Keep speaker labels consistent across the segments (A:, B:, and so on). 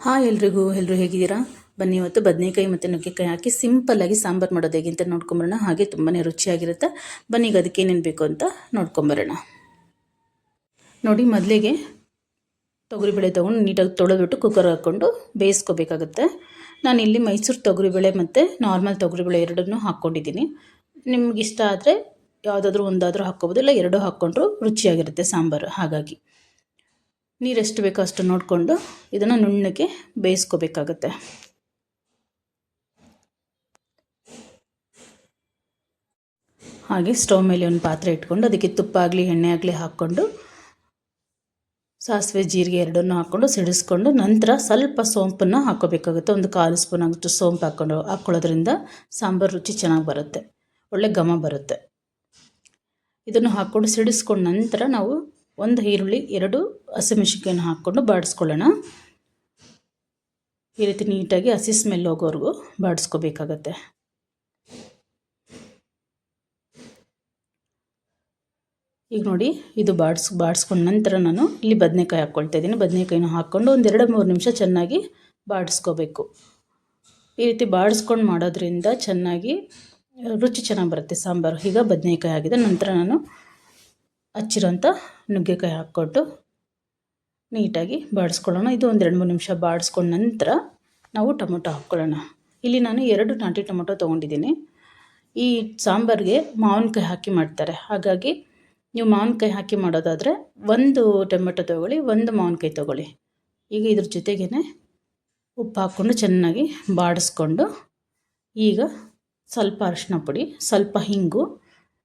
A: Hi ಎಲ್ಲರೂ ಹೇಗಿದ್ದೀರಾ? ಬನ್ನಿ ಇವತ್ತು ಬದನೆಕಾಯಿ ಮತ್ತು ನುಗ್ಗೆಕಾಯಿ ಹಾಕಿ ಸಿಂಪಲ್ಲಾಗಿ ಸಾಂಬಾರು ಮಾಡೋದು ಹೇಗೆ ಅಂತ ನೋಡ್ಕೊಂಬರೋಣ. ಹಾಗೆ ತುಂಬಾ ರುಚಿಯಾಗಿರುತ್ತೆ. ಬನ್ನಿ ಈಗ ಅದಕ್ಕೆ ಏನೇನು ಬೇಕು ಅಂತ ನೋಡ್ಕೊಂಬರೋಣ. ನೋಡಿ, ಮೊದಲಿಗೆ ತೊಗರಿಬೇಳೆ ತೊಗೊಂಡು ನೀಟಾಗಿ ತೊಳೆದ್ಬಿಟ್ಟು ಕುಕ್ಕರ್ ಹಾಕ್ಕೊಂಡು ಬೇಯಿಸ್ಕೋಬೇಕಾಗುತ್ತೆ. ನಾನಿಲ್ಲಿ ಮೈಸೂರು ತೊಗರಿಬೇಳೆ ಮತ್ತು ನಾರ್ಮಲ್ ತೊಗರಿಬೇಳೆ ಎರಡನ್ನೂ ಹಾಕ್ಕೊಂಡಿದ್ದೀನಿ. ನಿಮಗಿಷ್ಟ ಆದರೆ ಯಾವುದಾದ್ರೂ ಒಂದಾದರೂ ಹಾಕ್ಕೋಬೋದು, ಇಲ್ಲ ಎರಡೂ ಹಾಕ್ಕೊಂಡ್ರೂ ರುಚಿಯಾಗಿರುತ್ತೆ ಸಾಂಬಾರು. ಹಾಗಾಗಿ ನೀರು ಎಷ್ಟು ಬೇಕೋ ಅಷ್ಟು ನೋಡಿಕೊಂಡು ಇದನ್ನು ನುಣ್ಣಗೆ ಬೇಯಿಸ್ಕೋಬೇಕಾಗತ್ತೆ. ಹಾಗೆ ಸ್ಟವ್ ಮೇಲೆ ಒಂದು ಪಾತ್ರೆ ಇಟ್ಕೊಂಡು ಅದಕ್ಕೆ ತುಪ್ಪ ಆಗಲಿ ಎಣ್ಣೆ ಆಗಲಿ ಹಾಕ್ಕೊಂಡು ಸಾಸಿವೆ ಜೀರಿಗೆ ಎರಡನ್ನೂ ಹಾಕ್ಕೊಂಡು ಸಿಡಿಸ್ಕೊಂಡು ನಂತರ ಸ್ವಲ್ಪ ಸೋಂಪನ್ನು ಹಾಕ್ಕೋಬೇಕಾಗುತ್ತೆ. ಒಂದು 1/4 ಸ್ಪೂನ್ ಆಗುತ್ತೆ ಸೋಂಪು ಹಾಕ್ಕೊಳ್ಳೋದ್ರಿಂದ ಸಾಂಬಾರು ರುಚಿ ಚೆನ್ನಾಗಿ ಬರುತ್ತೆ, ಒಳ್ಳೆ ಘಮ ಬರುತ್ತೆ. ಇದನ್ನು ಹಾಕ್ಕೊಂಡು ಸಿಡಿಸ್ಕೊಂಡು ನಂತರ ನಾವು ಒಂದು ಈರುಳ್ಳಿ 2 ಹಸಿಮೆಣಸಿನಕಾಯನ್ನು ಹಾಕ್ಕೊಂಡು ಬಾಡಿಸ್ಕೊಳ್ಳೋಣ. ಈ ರೀತಿ ನೀಟಾಗಿ ಹಸಿ ಸ್ಮೆಲ್ ಹೋಗೋವರೆಗೂ ಬಾಡಿಸ್ಕೋಬೇಕಾಗತ್ತೆ. ಈಗ ನೋಡಿ, ಇದು ಬಾಡಿಸ್ಕೊಂಡ ನಂತರ ನಾನು ಇಲ್ಲಿ ಬದನೆಕಾಯಿ ಹಾಕ್ಕೊಳ್ತಾ ಇದ್ದೀನಿ. ಬದನೆಕಾಯಿನ ಹಾಕ್ಕೊಂಡು ಒಂದು 2-3 ನಿಮಿಷ ಚೆನ್ನಾಗಿ ಬಾಡಿಸ್ಕೋಬೇಕು. ಈ ರೀತಿ ಬಾಡಿಸ್ಕೊಂಡು ಮಾಡೋದ್ರಿಂದ ಚೆನ್ನಾಗಿ ರುಚಿ ಚೆನ್ನಾಗಿ ಬರುತ್ತೆ ಸಾಂಬಾರು. ಈಗ ಬದನೆಕಾಯಿ ಆಗಿದೆ. ನಂತರ ನಾನು ಹಚ್ಚಿರೋಂಥ ನುಗ್ಗೆಕಾಯಿ ಹಾಕ್ಕೊಟ್ಟು ನೀಟಾಗಿ ಬಾಡಿಸ್ಕೊಳ್ಳೋಣ. ಇದು ಒಂದು 2-3 ನಿಮಿಷ ಬಾಡಿಸ್ಕೊಂಡ ನಂತರ ನಾವು ಟೊಮೊಟೊ ಹಾಕ್ಕೊಳ್ಳೋಣ. ಇಲ್ಲಿ ನಾನು 2 ನಾಟಿ ಟೊಮೊಟೊ ತೊಗೊಂಡಿದ್ದೀನಿ. ಈ ಸಾಂಬಾರಿಗೆ ಮಾವಿನಕಾಯಿ ಹಾಕಿ ಮಾಡ್ತಾರೆ. ಹಾಗಾಗಿ ನೀವು ಮಾವಿನಕಾಯಿ ಹಾಕಿ ಮಾಡೋದಾದರೆ 1 ಟೊಮೆಟೊ ತೊಗೊಳ್ಳಿ, 1 ಮಾವಿನಕಾಯಿ ತೊಗೊಳ್ಳಿ. ಈಗ ಇದ್ರ ಜೊತೆಗೇ ಉಪ್ಪು ಹಾಕ್ಕೊಂಡು ಚೆನ್ನಾಗಿ ಬಾಡಿಸ್ಕೊಂಡು ಈಗ ಸ್ವಲ್ಪ ಅರಿಶಿನ ಪುಡಿ, ಸ್ವಲ್ಪ ಹಿಂಗು,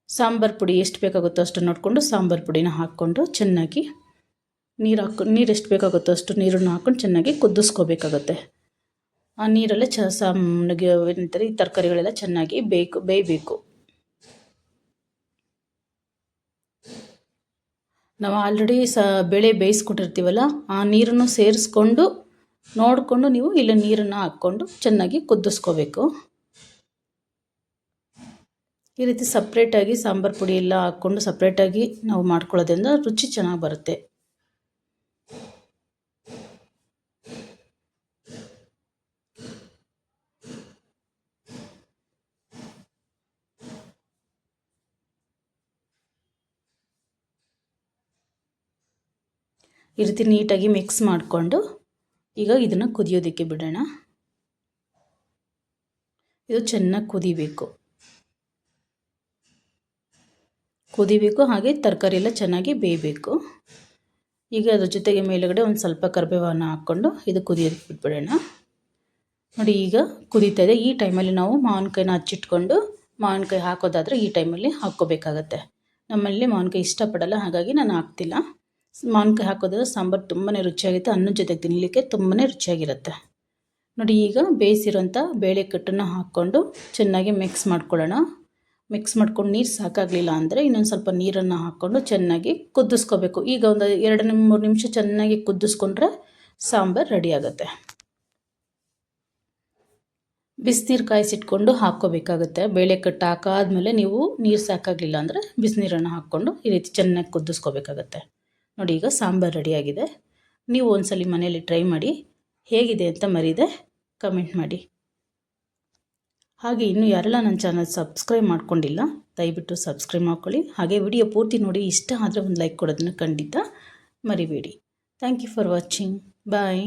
A: ಸಾಂಬಾರು ಪುಡಿ ಎಷ್ಟು ಬೇಕಾಗುತ್ತೋ ಅಷ್ಟು ನೋಡಿಕೊಂಡು ಸಾಂಬಾರು ಪುಡಿನ ಹಾಕ್ಕೊಂಡು ಚೆನ್ನಾಗಿ ನೀರು ಎಷ್ಟು ಬೇಕಾಗುತ್ತೋ ಅಷ್ಟು ನೀರನ್ನು ಹಾಕ್ಕೊಂಡು ಚೆನ್ನಾಗಿ ಕುದಿಸ್ಕೋಬೇಕಾಗತ್ತೆ. ಆ ನೀರಲ್ಲೇ ಏನಂತಾರೆ ಈ ತರಕಾರಿಗಳೆಲ್ಲ ಚೆನ್ನಾಗಿ ಬೇಯಬೇಕು. ನಾವು ಆಲ್ರೆಡಿ ಬೇಳೆ ಬೇಯಿಸ್ಕೊಂಡಿರ್ತೀವಲ್ಲ, ಆ ನೀರನ್ನು ಸೇರಿಸ್ಕೊಂಡು ನೋಡಿಕೊಂಡು ನೀವು ಇಲ್ಲ ನೀರನ್ನು ಹಾಕ್ಕೊಂಡು ಚೆನ್ನಾಗಿ ಕುದಿಸ್ಕೋಬೇಕು. ಈ ರೀತಿ ಸಪ್ರೇಟಾಗಿ ಸಾಂಬಾರು ಪುಡಿ ಎಲ್ಲ ಹಾಕ್ಕೊಂಡು ಸಪ್ರೇಟಾಗಿ ನಾವು ಮಾಡ್ಕೊಳ್ಳೋದ್ರಿಂದ ರುಚಿ ಚೆನ್ನಾಗಿ ಬರುತ್ತೆ. ಈ ರೀತಿ ನೀಟಾಗಿ ಮಿಕ್ಸ್ ಮಾಡಿಕೊಂಡು ಈಗ ಇದನ್ನು ಕುದಿಯೋದಕ್ಕೆ ಬಿಡೋಣ. ಇದು ಚೆನ್ನಾಗಿ ಕುದಿಬೇಕು. ಹಾಗೆ ತರಕಾರಿ ಎಲ್ಲ ಚೆನ್ನಾಗಿ ಬೇಯಬೇಕು. ಈಗ ಅದ್ರ ಜೊತೆಗೆ ಮೇಲುಗಡೆ ಒಂದು ಸ್ವಲ್ಪ ಕರಿಬೇವನ್ನು ಹಾಕ್ಕೊಂಡು ಇದು ಕುದಿಯೋದಕ್ಕೆ ಬಿಟ್ಬಿಡೋಣ. ನೋಡಿ, ಈಗ ಕುದೀತಾ ಇದೆ. ಈ ಟೈಮಲ್ಲಿ ನಾವು ಮಾವಿನಕಾಯಿನ ಹಚ್ಚಿಟ್ಕೊಂಡು ಮಾವಿನಕಾಯಿ ಹಾಕೋದಾದರೆ ಈ ಟೈಮಲ್ಲಿ ಹಾಕ್ಕೋಬೇಕಾಗತ್ತೆ. ನಮ್ಮಲ್ಲಿ ಮಾವಿನಕಾಯಿ ಇಷ್ಟಪಡಲ್ಲ, ಹಾಗಾಗಿ ನಾನು ಹಾಕ್ತಿಲ್ಲ. ಮಾವಿನಕಾಯಿ ಹಾಕೋದಾದ್ರೆ ಸಾಂಬಾರು ತುಂಬಾ ರುಚಿಯಾಗುತ್ತೆ. ಅನ್ನದ ಜೊತೆಗೆ ತಿನ್ನಲಿಕ್ಕೆ ತುಂಬಾ ರುಚಿಯಾಗಿರುತ್ತೆ. ನೋಡಿ, ಈಗ ಬೇಯಿಸಿರೋಂಥ ಬೇಳೆ ಕಟ್ಟನ್ನು ಹಾಕ್ಕೊಂಡು ಚೆನ್ನಾಗಿ ಮಿಕ್ಸ್ ಮಾಡ್ಕೊಳ್ಳೋಣ. ಮಿಕ್ಸ್ ಮಾಡ್ಕೊಂಡು ನೀರು ಸಾಕಾಗಲಿಲ್ಲ ಅಂದರೆ ಇನ್ನೊಂದು ಸ್ವಲ್ಪ ನೀರನ್ನು ಹಾಕ್ಕೊಂಡು ಚೆನ್ನಾಗಿ ಕುದಿಸ್ಕೋಬೇಕು. ಈಗ ಒಂದು 2-3 ನಿಮಿಷ ಚೆನ್ನಾಗಿ ಕುದಿಸ್ಕೊಂಡ್ರೆ ಸಾಂಬಾರು ರೆಡಿ ಆಗುತ್ತೆ. ಬಿಸಿನೀರು ಕಾಯಿಸಿಟ್ಕೊಂಡು ಹಾಕ್ಕೋಬೇಕಾಗುತ್ತೆ. ಬೇಳೆ ಕಟ್ಟು ಹಾಕಾದ್ಮೇಲೆ ನೀವು ನೀರು ಸಾಕಾಗಲಿಲ್ಲ ಅಂದರೆ ಬಿಸಿನೀರನ್ನು ಹಾಕ್ಕೊಂಡು ಈ ರೀತಿ ಚೆನ್ನಾಗಿ ಕುದಿಸ್ಕೋಬೇಕಾಗತ್ತೆ. ನೋಡಿ, ಈಗ ಸಾಂಬಾರು ರೆಡಿಯಾಗಿದೆ. ನೀವು ಒಂದ್ಸಲಿ ಮನೆಯಲ್ಲಿ ಟ್ರೈ ಮಾಡಿ, ಹೇಗಿದೆ ಅಂತ ಮರೀದೆ ಕಮೆಂಟ್ ಮಾಡಿ. ಹಾಗೆ ಇನ್ನೂ ಯಾರೆಲ್ಲ ನನ್ನ ಚಾನಲ್ ಸಬ್ಸ್ಕ್ರೈಬ್ ಮಾಡ್ಕೊಂಡಿಲ್ಲ ದಯವಿಟ್ಟು ಸಬ್ಸ್ಕ್ರೈಬ್ ಮಾಡ್ಕೊಳ್ಳಿ. ಹಾಗೆ ವಿಡಿಯೋ ಪೂರ್ತಿ ನೋಡಿ, ಇಷ್ಟ ಆದರೆ ಒಂದು ಲೈಕ್ ಕೊಡೋದನ್ನು ಖಂಡಿತ ಮರಿಬೇಡಿ. Thank you for watching. Bye.